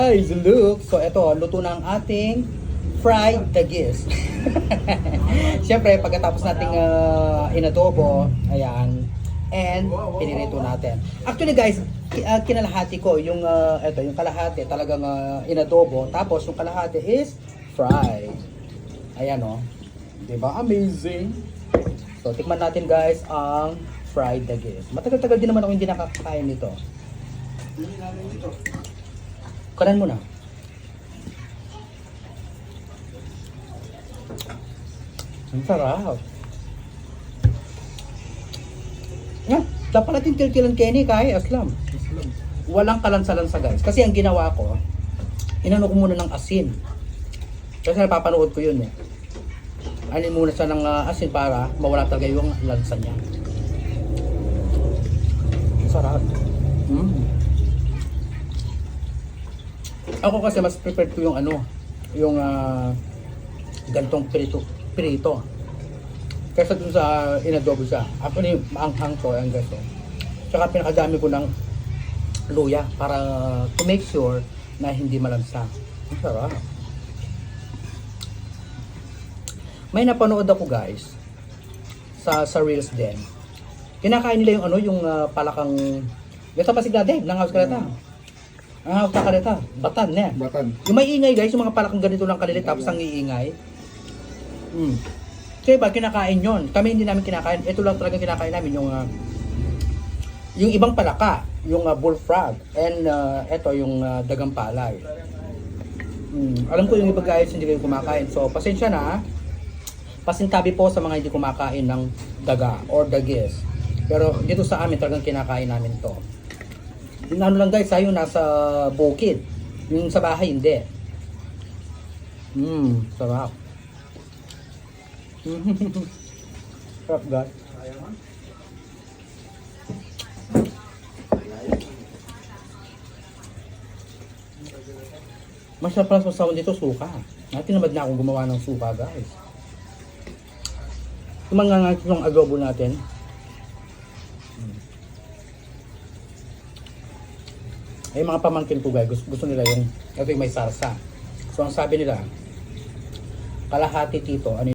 guys, look. So ito, luto na ang ating fried dagis. Siyempre, pagkatapos nating inadobo, ayan, and pinirito natin. Actually guys, kinalahati ko yung ito, yung kalahati talagang inadobo, tapos yung kalahati is fried. Ayan oh. 'Di ba? Amazing. So tikman natin guys ang fried dagis. Matagal-tagal din naman ako hindi nakakain nito. Kanan mo na. Ang sarap. Dapat natin kilkilan Kenny kay Aslam. Walang kalansa-lansa guys. Kasi ang ginawa ko, inano ko muna ng asin. Kasi napapanood ko yun eh. Anin muna siya ng asin para mawala talaga yung lansa niya. Ang sarap. Ako kasi mas prepared ko yung ano, yung gantong pirito. Kaysa dun sa inadobo siya. Actually, maanghang to ang gaso. Tsaka pinakadami ko ng luya para to make sure na hindi malansa. Ang sarap. May napanood ako guys sa reels din. Kinakain nila yung ano, yung palakang gato pasig natin, ng house kaleta. Ang house kaleta, batan niya. Batan. Yung may ingay guys, yung mga palakang ganito lang kalilit tapos ang iingay. Kaya ba kinakain yon? Kami hindi namin kinakain. Ito lang talaga kinakain namin yung ibang palaka, yung bullfrog and ito yung dagang palay. Alam ko yung ibang guys hindi kayo kumakain. So pasensya na. Pasintabi po sa mga hindi kumakain ng daga or dagis. Pero dito sa amin talagang kinakain namin to. Yung ano lang guys, yung nasa bukid. Yung sa bahay hindi. Sarap. Sarap guys. Masarap pala sa sawan dito suka. Tinamad na akong gumawa ng suka guys. Tumanga nga itong adobo natin. Ay mga pamangkin ko guys, gusto nila yung ito yung may sarsa. So ang sabi nila, kalahati tito, ano